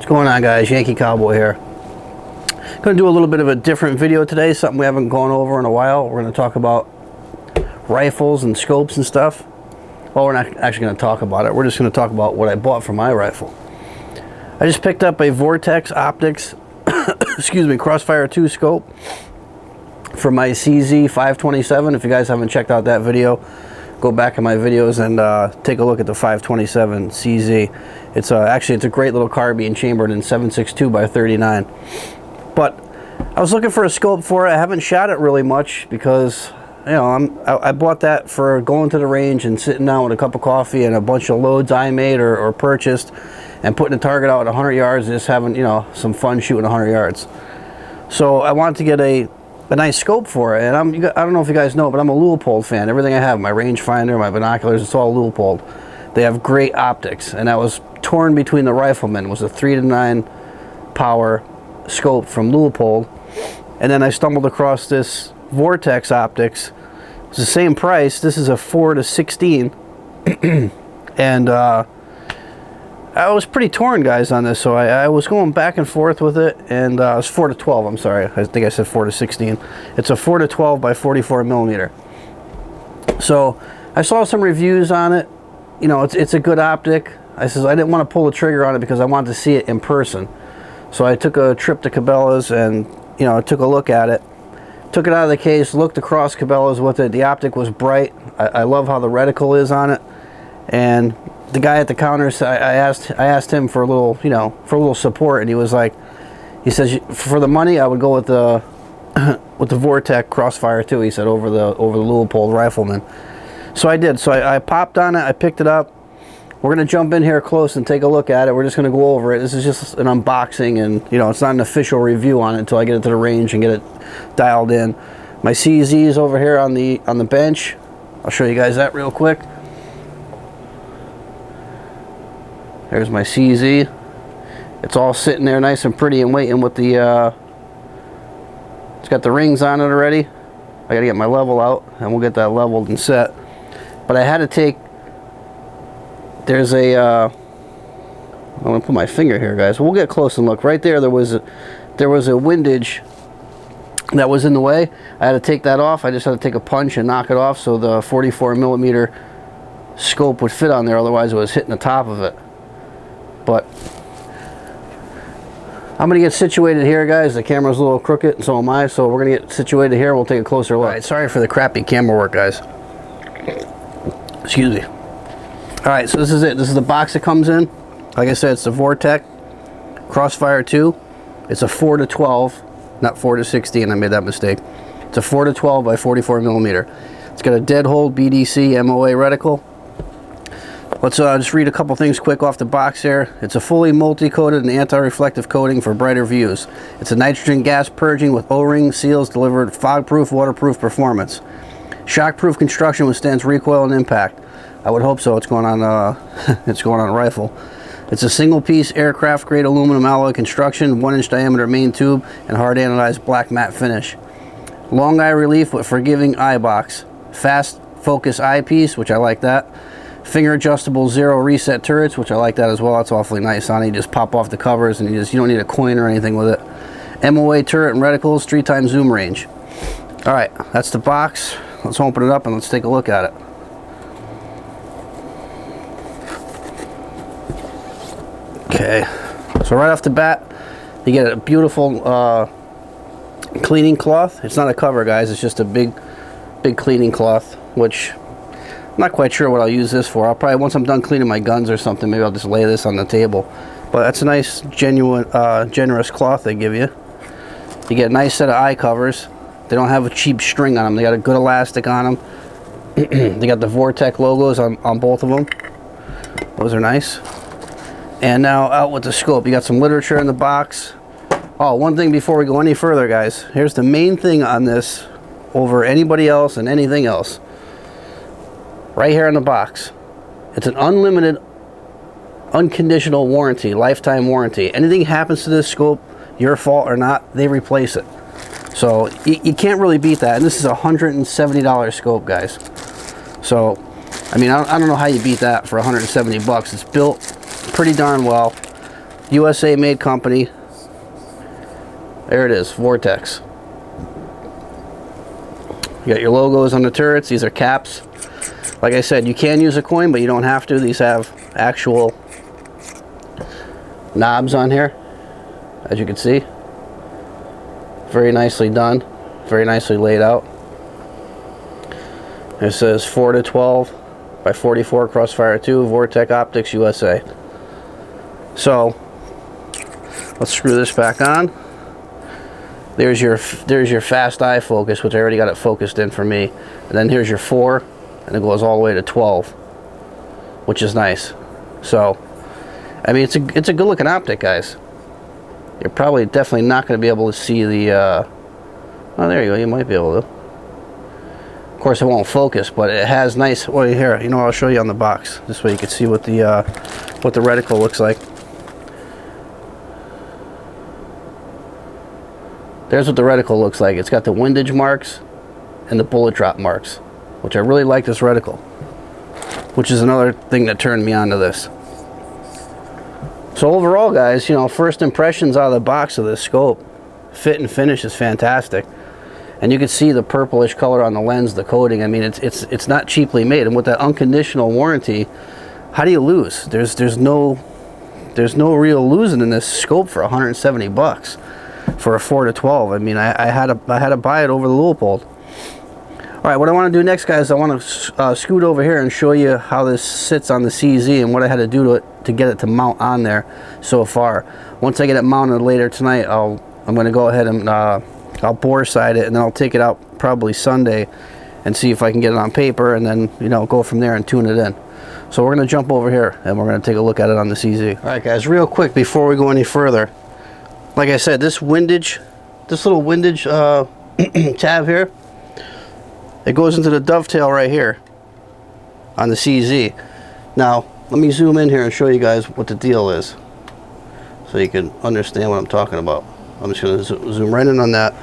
going on, guys? Yankee Cowboy here. Going to do a little bit of a different video today, something we haven't gone over in a while. We're going to talk about rifles and scopes and stuff. Well, we're not actually going to talk about it. We're just going to talk about what I bought for my rifle. I just picked up a Vortex optics excuse me, Crossfire 2 scope for my CZ 527. If you guys haven't checked out that video, go back in my videos and take a look at the 527 CZ. It's actually it's a great little carbine chambered in 7.62 by 39. But I was looking for a scope for it. I haven't shot it really much because, you know, I bought that for going to the range and sitting down with a cup of coffee and a bunch of loads I made or purchased, and putting a target out at 100 yards and just having, you know, some fun shooting 100 yards. So I wanted to get a nice scope for it, and I don't know if you guys know, but I'm a Leupold fan. Everything I have, my rangefinder, my binoculars, it's all Leupold. They have great optics, and I was torn between the Rifleman. It was a 3-to-9 power scope from Leupold, and then I stumbled across this Vortex optics. It's the same price. This is a 4-to-16, and I was pretty torn, guys, on this, so I was going back and forth with it, and it was 4-to-12, I'm sorry. I think I said 4-to-16. It's a 4-to-12 by 44 millimeter. So I saw some reviews on it. You know, it's a good optic. I didn't want to pull the trigger on it because I wanted to see it in person. So I took a trip to Cabela's and, you know, I took a look at it. Took it out of the case, looked across Cabela's with it. The optic was bright. I love how the reticle is on it. And the guy at the counter, I asked him for a little, you know, for a little support, and he was like, he says, for the money, I would go with the with the Vortex Crossfire 2. He said over the Leupold Rifleman. So I did. So I popped on it. I picked it up. We're gonna jump in here close and take a look at it. We're just gonna go over it. This is just an unboxing, and you know, it's not an official review on it until I get it to the range and get it dialed in. My CZ is over here on the bench. I'll show you guys that real quick. There's my CZ. It's all sitting there nice and pretty and waiting with the, it's got the rings on it already. I gotta get my level out and we'll get that leveled and set. But I had to take, there's a, I'm gonna put my finger here, guys. We'll get close and look. Right there, there was a windage that was in the way. I had to take that off. I just had to take a punch and knock it off so the 44 millimeter scope would fit on there. Otherwise it was hitting the top of it. But I'm going to get situated here, guys. The camera's a little crooked, and so am I. So we're going to get situated here, and we'll take a closer look. All right, sorry for the crappy camera work, guys. Excuse me. All right, so this is it. This is the box it comes in. Like I said, it's the Vortex Crossfire 2. It's a 4-to-12, not 4-to-16. I made that mistake. It's a 4-to-12 by 44 millimeter. It's got a dead hold BDC MOA reticle. Let's just read a couple things quick off the box here. It's a fully multi-coated and anti-reflective coating for brighter views. It's a nitrogen gas purging with O-ring seals delivered fog-proof, waterproof performance. Shock-proof construction withstands recoil and impact. I would hope so. It's going on it's going on a rifle. It's a single-piece aircraft-grade aluminum alloy construction, 1-inch diameter main tube, and hard anodized black matte finish. Long eye relief with forgiving eye box. Fast focus eyepiece, which I like that. Finger adjustable zero reset turrets, which I like that as well. That's awfully nice on it. You just pop off the covers and you don't need a coin or anything with it. MOA turret and reticles, 3x zoom range. All right, that's the box. Let's open it up and let's take a look at it. Okay, so right off the bat, you get a beautiful cleaning cloth. It's not a cover, guys. It's just a big cleaning cloth, which I'm not quite sure what I'll use this for. I'll probably, once I'm done cleaning my guns or something, maybe I'll just lay this on the table. But that's a nice, genuine, generous cloth they give you. You get a nice set of eye covers. They don't have a cheap string on them. They got a good elastic on them. They got the Vortex logos on both of them. Those are nice. And now out with the scope. You got some literature in the box. Oh, one thing before we go any further, guys. Here's the main thing on this over anybody else and anything else. Right here in the box. It's an unlimited, unconditional warranty, lifetime warranty. Anything happens to this scope, your fault or not, they replace it. So you can't really beat that. And this is a $170 scope, guys. So, I mean, I don't know how you beat that for 170 bucks. It's built pretty darn well. USA made company. There it is, Vortex. You got your logos on the turrets. These are caps. Like I said, you can use a coin, but you don't have to. These have actual knobs on here, as you can see. Very nicely done, very nicely laid out. It says 4 to 12 by 44 Crossfire 2 Vortex Optics USA. So let's screw this back on. There's your fast eye focus, which I already got it focused in for me. And then here's your 4, and it goes all the way to 12, which is nice. So I mean, it's a good looking optic, guys. You're probably definitely not going to be able to see the oh, there you go, you might be able to. Of course it won't focus, but it has nice, well, here, you know, I'll show you on the box. This way you can see what the reticle looks like. There's what the reticle looks like. It's got the windage marks and the bullet drop marks, which I really like this reticle, which is another thing that turned me on to this. So overall, guys, you know, first impressions out of the box of this scope, fit and finish is fantastic. And you can see the purplish color on the lens, the coating. I mean, it's not cheaply made. And with that unconditional warranty, how do you lose? There's no real losing in this scope for 170 bucks for a 4 to 12. I mean, I had to buy it over the Leupold. All right, what I want to do next, guys, I want to scoot over here and show you how this sits on the CZ and what I had to do to it to get it to mount on there so far. Once I get it mounted later tonight, I'm going to go ahead and I'll bore side it, and then I'll take it out probably Sunday and see if I can get it on paper, and then, you know, go from there and tune it in. So we're going to jump over here and we're going to take a look at it on the CZ. All right, guys, real quick before we go any further, like I said, this little windage tab here, it goes into the dovetail right here on the CZ. Now let me zoom in here and show you guys what the deal is so you can understand what I'm talking about. I'm just going to zoom right in on that.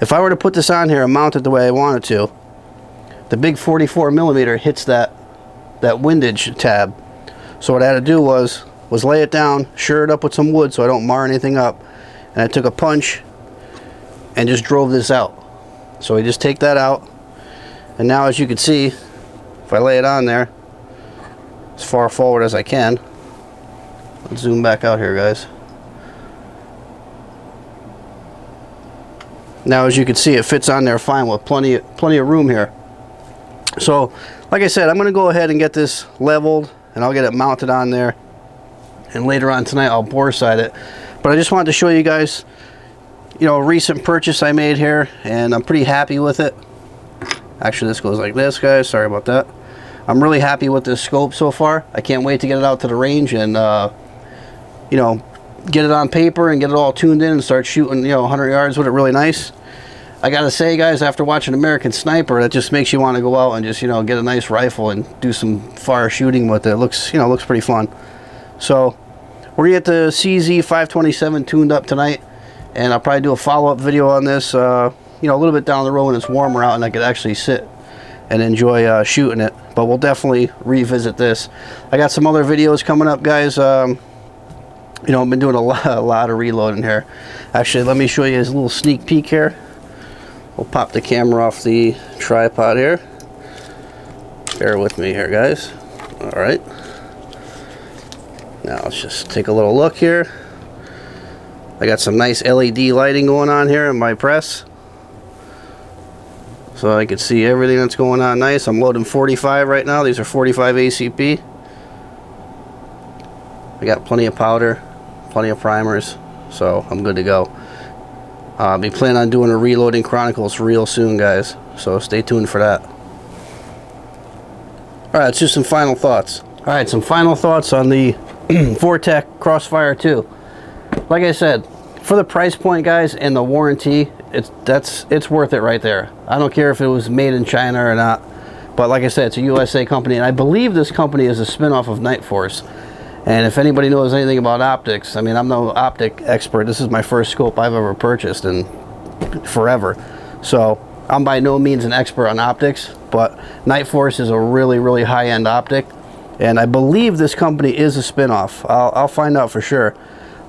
If I were to put this on here and mount it the way I want it to, the big 44 millimeter hits that windage tab. So what I had to do was lay it down, sure it up with some wood so I don't mar anything up, and I took a punch and just drove this out. So I just take that out, and now as you can see, if I lay it on there as far forward as I can, let's zoom back out here, guys. Now as you can see, it fits on there fine with plenty of room here. So like I said, I'm going to go ahead and get this leveled, and I'll get it mounted on there, and later on tonight I'll bore side it. But I just wanted to show you guys, you know, a recent purchase I made here, and I'm pretty happy with it. Actually, this goes like this, guys, sorry about that. I'm really happy with this scope so far. I can't wait to get it out to the range and you know, get it on paper and get it all tuned in and start shooting, you know, 100 yards with it really nice. I gotta say, guys, after watching American Sniper, that just makes you want to go out and just, you know, get a nice rifle and do some far shooting with it. It looks, you know, looks pretty fun. So we're gonna get the CZ 527 tuned up tonight, and I'll probably do a follow-up video on this, you know, a little bit down the road when it's warmer out and I could actually sit and enjoy shooting it. But we'll definitely revisit this. I got some other videos coming up, guys. You know, I've been doing a lot of reloading here. Actually, let me show you a little sneak peek here. We'll pop the camera off the tripod here. Bear with me here, guys. All right. Now let's just take a little look here. I got some nice LED lighting going on here in my press, so I can see everything that's going on nice. I'm loading 45 right now. These are 45 ACP. I got plenty of powder, plenty of primers, so I'm good to go. I'll be planning on doing a Reloading Chronicles real soon, guys, so stay tuned for that. Alright, let's do some final thoughts. Alright, some final thoughts on the Vortex Crossfire 2. Like I said, for the price point, guys, and the warranty, it's worth it right there. I don't care if it was made in China or not, but like I said, it's a USA company, and I believe this company is a spin-off of Night Force. And if anybody knows anything about optics, I mean, I'm no optic expert. This is my first scope I've ever purchased in forever. So I'm by no means an expert on optics, but Night Force is a really, really high-end optic. And I believe this company is a spin-off. I'll find out for sure.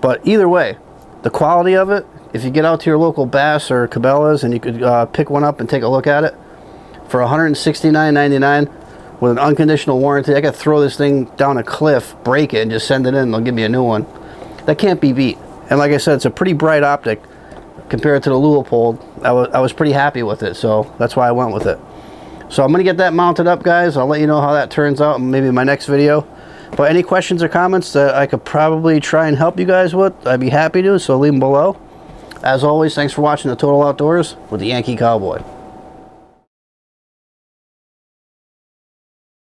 But either way, the quality of it, if you get out to your local Bass or Cabela's and you could pick one up and take a look at it, for $169.99 with an unconditional warranty, I could throw this thing down a cliff, break it, and just send it in, and they'll give me a new one. That can't be beat. And like I said, it's a pretty bright optic compared to the Leupold. I was pretty happy with it, so that's why I went with it. So I'm going to get that mounted up, guys. I'll let you know how that turns out in maybe my next video. But any questions or comments that I could probably try and help you guys with, I'd be happy to, so leave them below. As always, thanks for watching The Total Outdoors with the Yankee Cowboy.